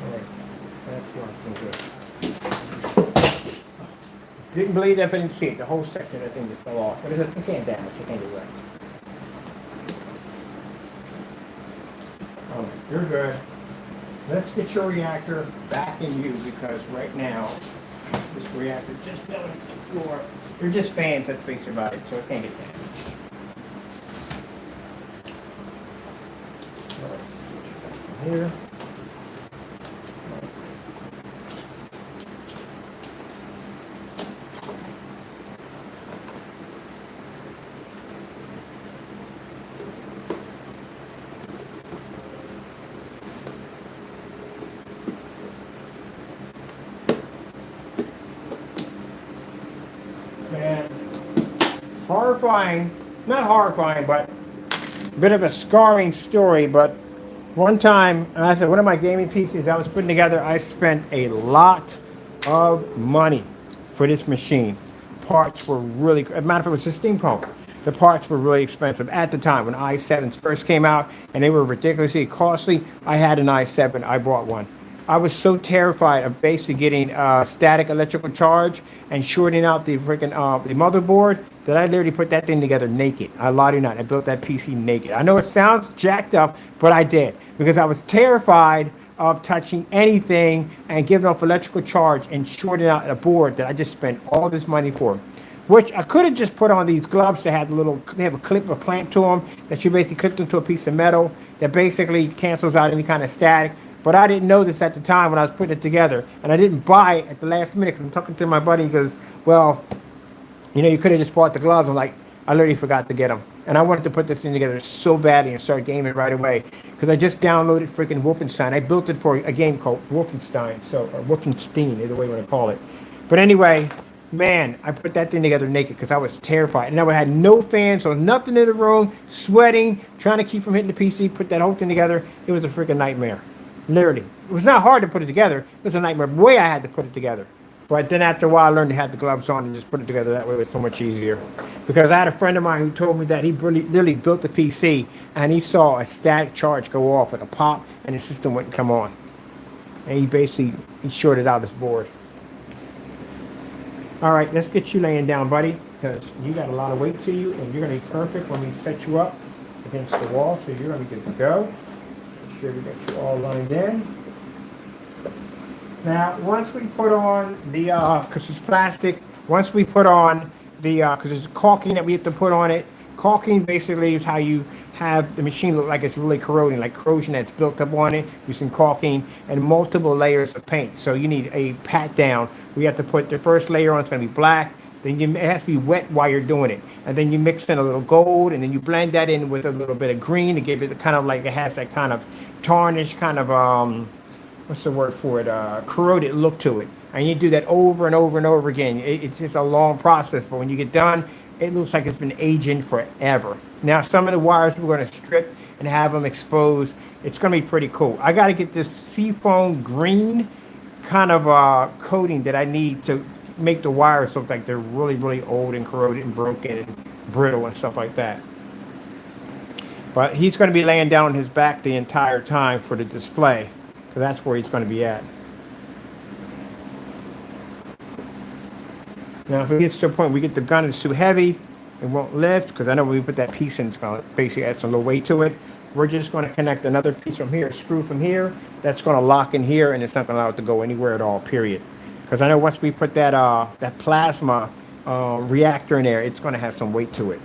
Alright, that's locked in good. Didn't believe that if I didn't see it. The whole section of that thing just fell off. But you can't damage, you can't do that. You're good. Let's get your reactor back in use because right now, this reactor just fell to the floor. They're just fans, that's basically about it, so it can't get damaged. All right, let's switch it back in here. And horrifying, not horrifying, but a bit of a scarring story. But one time, I said one of my gaming PCs I was putting together, I spent a lot of money for this machine. Parts were really, as a matter of fact, it was a steampunk. The parts were really expensive at the time when i7s first came out, and they were ridiculously costly. I had an i7, I bought one. I was so terrified of basically getting static electrical charge and shorting out the freaking the motherboard that I literally put that thing together naked. I lie to you not. I built that PC naked. I know it sounds jacked up, but I did because I was terrified of touching anything and giving off electrical charge and shorting out a board that I just spent all this money for. Which I could have just put on these gloves that had they have a clip or clamp to them that you basically clip them to a piece of metal that basically cancels out any kind of static. But I didn't know this at the time when I was putting it together. And I didn't buy it at the last minute because I'm talking to my buddy. He goes, well, you could have just bought the gloves. I'm like, I literally forgot to get them. And I wanted to put this thing together so badly and start gaming right away. Because I just downloaded freaking Wolfenstein. I built it for a game called Wolfenstein. or Wolfenstein, either way you want to call it. But anyway, man, I put that thing together naked because I was terrified. And I had no fans, so nothing in the room, sweating, trying to keep from hitting the PC, put that whole thing together. It was a freaking nightmare. Literally. It was not hard to put it together. It was a nightmare. The way I had to put it together. But then after a while, I learned to have the gloves on and just put it together. That way it was so much easier. Because I had a friend of mine who told me that he literally built the PC and he saw a static charge go off with a pop and the system wouldn't come on. And he shorted out his board. All right, let's get you laying down, buddy, because you got a lot of weight to you and you're going to be perfect when we set you up against the wall. So you're going to be good to go. Make sure we get you all lined in. Now, once we put on the, because it's plastic, once we put on the, because there's caulking that we have to put on it. Caulking basically is how you have the machine look like it's really corroding, like corrosion that's built up on it using caulking and multiple layers of paint. So you need a pat down. We have to put the first layer on, it's going to be black. Then it has to be wet while you're doing it. And then you mix in a little gold, and then you blend that in with a little bit of green to give it the kind of like, it has that kind of tarnish, kind of, what's the word for it, corroded look to it. And you do that over and over and over again. It's just a long process, but when you get done, it looks like it's been aging forever. Now, some of the wires we're going to strip and have them exposed. It's going to be pretty cool. I got to get this seafoam green kind of coating that I need to make the wires look like they're really, really old and corroded and broken and brittle and stuff like that. But he's going to be laying down on his back the entire time for the display. So that's where he's going to be at. Now, if it gets to a point we get the gun, it's too heavy, it won't lift, because I know when we put that piece in, it's going to basically add some little weight to it. We're just going to connect another piece from here, a screw from here, that's going to lock in here, and it's not going to allow it to go anywhere at all, period. Because I know once we put that, that plasma reactor in there, it's going to have some weight to it.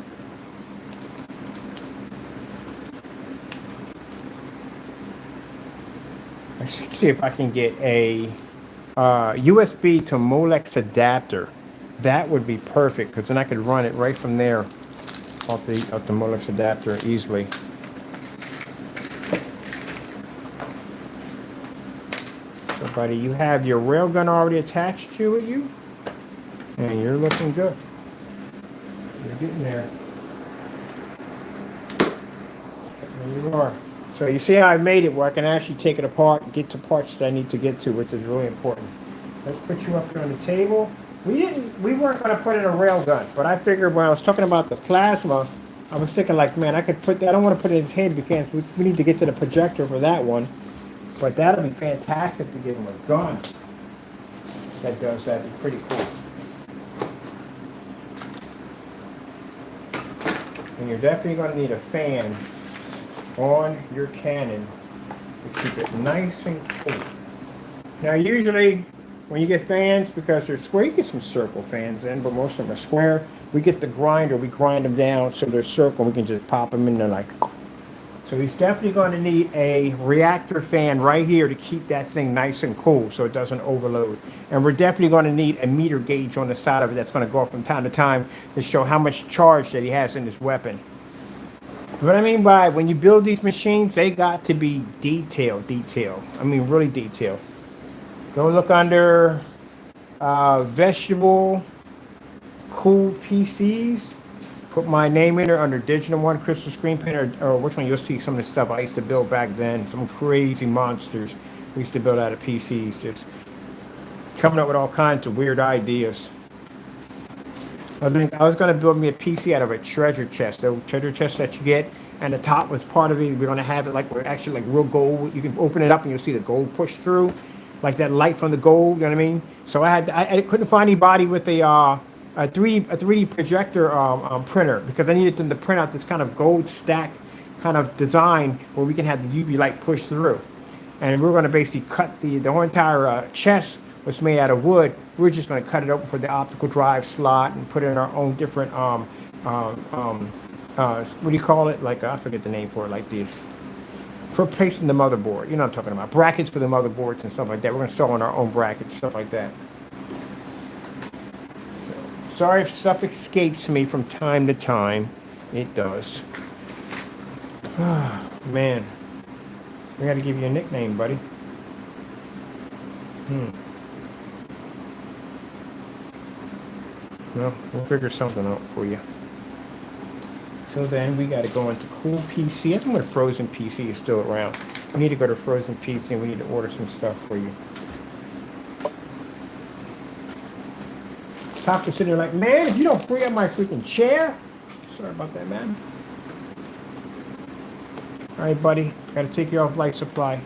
Let's see if I can get a USB to Molex adapter. That would be perfect because then I could run it right from there off the Molex adapter easily. So, buddy, you have your railgun already attached to you, and you're looking good. You're getting there. There you are. So you see how I made it where I can actually take it apart and get to parts that I need to get to, which is really important. Let's put you up here on the table. We weren't going to put in a rail gun, but I figured when I was talking about the plasma, I was thinking like, man, I could put that. I don't want to put it in his head because we need to get to the projector for that one. But that'll be fantastic to give him a gun. That does that. It'd be pretty cool. And you're definitely going to need a fan on your cannon to keep it nice and cool. Now usually when you get fans, because they're square, you get some circle fans in, but most of them are square. We get the grinder, we grind them down so they're circle, we can just pop them in there like. So he's definitely going to need a reactor fan right here to keep that thing nice and cool so it doesn't overload. And we're definitely going to need a meter gauge on the side of it that's going to go off from time to time to show how much charge that he has in his weapon. What I mean by when you build these machines, they got to be detailed. I mean, really detailed. Go look under vegetable cool PCs. Put my name in there under Digital One, Crystal Screen Printer, or which one, you'll see some of the stuff I used to build back then. Some crazy monsters we used to build out of PCs. Just coming up with all kinds of weird ideas. I think I was going to build me a PC out of a treasure chest, the treasure chest that you get, and the top was part of it. We're going to have it like we're actually like real gold. You can open it up and you'll see the gold push through, like that light from the gold. You know what I mean? So I couldn't find anybody with a 3D projector printer because I needed them to print out this kind of gold stack kind of design where we can have the UV light push through. And we're going to basically cut the whole entire chest was made out of wood. We're just going to cut it open for the optical drive slot and put in our own different what do you call it? Like I forget the name for it. Like this for placing the motherboard. You know what I'm talking about? Brackets for the motherboards and stuff like that. We're going to install in our own brackets, stuff like that. So sorry if stuff escapes me from time to time. It does. Oh, man. We got to give you a nickname, buddy. No, we'll figure something out for you. So then we got to go into Cool PC. I think my Frozen PC is still around. We need to go to Frozen PC and we need to order some stuff for you. Taco's sitting there like, man, if you don't free up my freaking chair. Sorry about that, man. All right, buddy. Got to take you off light supply.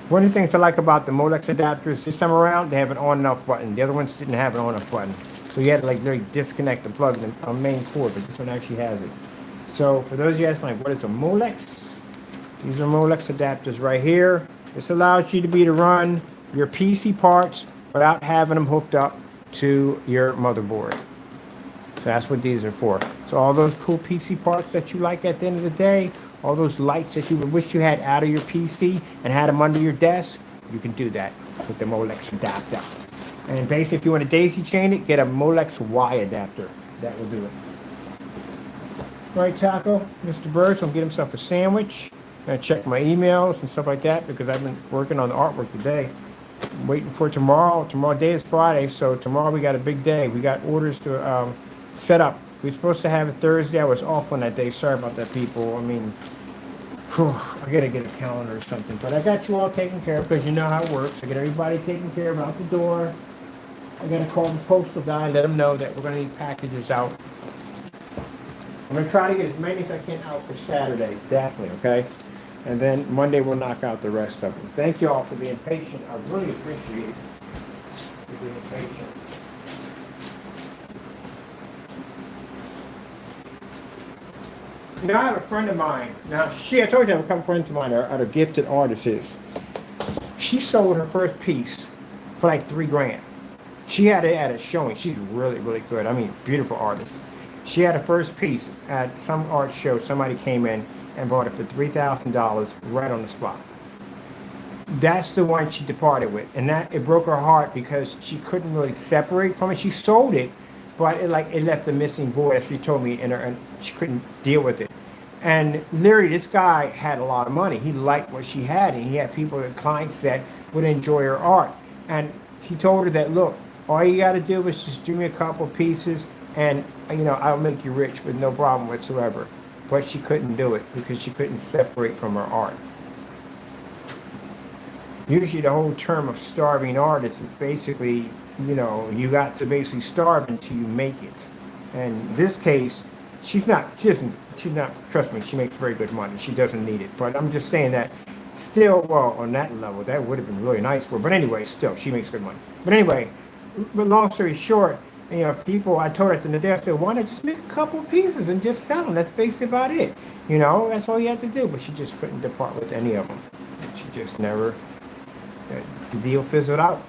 One of the things I like about the Molex adapters this time around, they have an on and off button. The other ones didn't have an on and off button. So you had to like literally disconnect and plug the main cord, but this one actually has it. So for those of you asking like, what is a Molex? These are Molex adapters right here. This allows you to run your PC parts without having them hooked up to your motherboard. So that's what these are for. So all those cool PC parts that you like at the end of the day, all those lights that you would wish you had out of your PC and had them under your desk, you can do that with the Molex adapter. And basically, if you want to daisy chain it, get a Molex Y adapter. That will do it. All right, Taco, Mr. Bird's gonna get himself a sandwich. Gonna check my emails and stuff like that because I've been working on the artwork today. I'm waiting for tomorrow. Tomorrow day is Friday, so tomorrow we got a big day. We got orders to set up. We were supposed to have it Thursday. I was off on that day. Sorry about that, people. I mean, I gotta get a calendar or something. But I got you all taken care of because you know how it works. I got everybody taken care of out the door. I gotta call the postal guy and let him know that we're gonna need packages out. I'm gonna try to get as many as I can out for Saturday, definitely, okay? And then Monday we'll knock out the rest of them. Thank you all for being patient. I really appreciate you being patient. Now I have a friend of mine. Now I told you I have a couple friends of mine that are gifted artists. She sold her first piece for like $3,000. She had it at a showing. She's really, really good. I mean, beautiful artist. She had a first piece at some art show. Somebody came in and bought it for $3,000 right on the spot. That's the one she departed with, and that it broke her heart because she couldn't really separate from it. She sold it, but it left a missing void, as she told me, and she couldn't deal with it. And literally, this guy had a lot of money. He liked what she had, and he had people, clients that would enjoy her art. And he told her that, look, all you got to do is just do me a couple pieces, and I'll make you rich with no problem whatsoever. But she couldn't do it because she couldn't separate from her art. Usually, the whole term of starving artist is basically, you got to basically starve until you make it. And in this case, she's not. Trust me, she makes very good money. She doesn't need it. But I'm just saying that. Still, well, on that level, that would have been really nice for her. But anyway, still, she makes good money. But anyway. But long story short, you know, people, I told her at the end of the day, I said, why not just make a couple of pieces and just sell them? That's basically about it. You know, that's all you have to do. But she just couldn't depart with any of them. She just never, the deal fizzled out.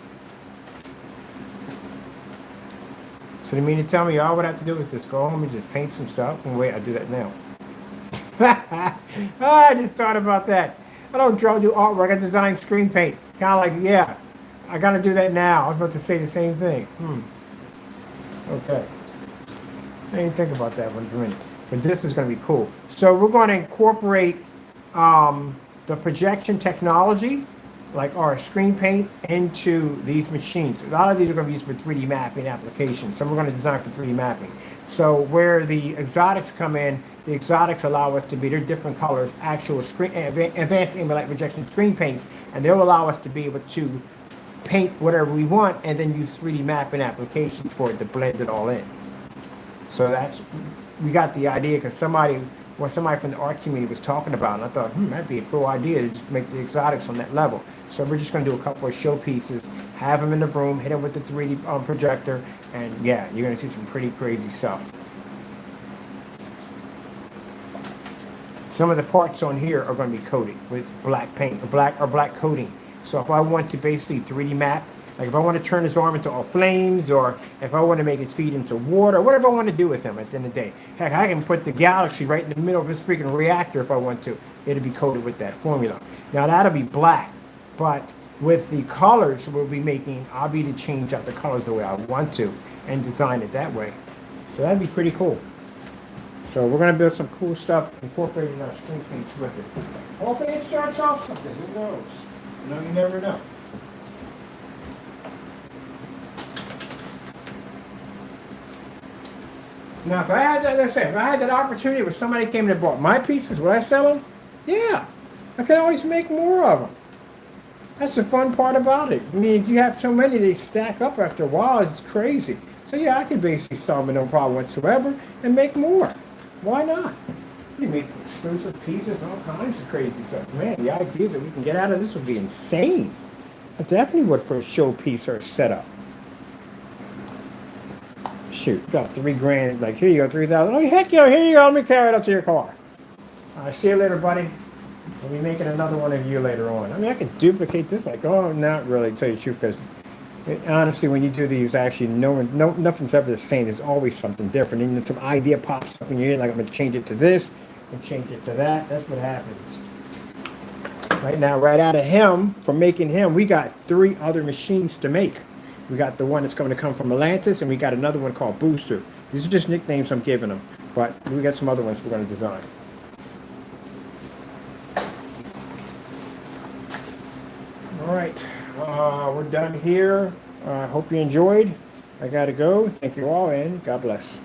So you mean to tell me all I would have to do is just go home and just paint some stuff? And wait, I do that now. I just thought about that. I don't do artwork, I design screen paint. Kind of like, yeah, I got to do that now. I was about to say the same thing. Okay. I didn't think about that one for a minute. But this is going to be cool. So we're going to incorporate the projection technology, like our screen paint, into these machines. A lot of these are going to be used for 3D mapping applications. So we're going to design for 3D mapping. So where the exotics come in, the exotics allow us to be, they're different colors, actual screen, advanced ambient light projection screen paints, and they'll allow us to be able to paint whatever we want and then use 3D mapping applications for it to blend it all in. So that's, we got the idea because somebody from the art community was talking about it, and I thought, that'd be a cool idea to just make the exotics on that level. So we're just going to do a couple of showpieces, have them in the room, hit them with the 3D projector, and yeah, you're going to see some pretty crazy stuff. Some of the parts on here are going to be coated with black paint, or black coating. So if I want to basically 3D map, like if I want to turn his arm into all flames, or if I want to make his feet into water, whatever I want to do with him at the end of the day. Heck, I can put the galaxy right in the middle of his freaking reactor if I want to. It'll be coated with that formula. Now that'll be black, but with the colors we'll be making, I'll be to change out the colors the way I want to and design it that way. So that'd be pretty cool. So we're going to build some cool stuff incorporating our screen paints with it. Hopefully it starts off something. Who knows? No, you never know. Now, if I had that, let's say, if I had that opportunity where somebody came and bought my pieces, would I sell them? Yeah, I can always make more of them. That's the fun part about it. I mean, if you have so many, they stack up after a while. It's crazy. So yeah, I can basically sell them with no problem whatsoever and make more. Why not? You make exclusive pieces, all kinds of crazy stuff. Man, the ideas that we can get out of this would be insane. I definitely would for a showpiece or a setup. Shoot, you got $3,000. Like, here you go, 3,000. Oh, heck yeah, here you go. Let me carry it up to your car. See you later, buddy. We'll be making another one of you later on. I mean, I could duplicate this. Like, oh, not really, to tell you the truth, because honestly, when you do these, actually, nothing's ever the same. There's always something different. And some idea pops up in your head, like I'm going to change it to this and change it to that. That's what happens. Right now, right out of him, from making him, we got 3 other machines to make. We got the one that's going to come from Atlantis, and we got another one called Booster. These are just nicknames I'm giving them, but we got some other ones we're going to design. All right, we're done here. I hope you enjoyed. I got to go. Thank you all, and God bless.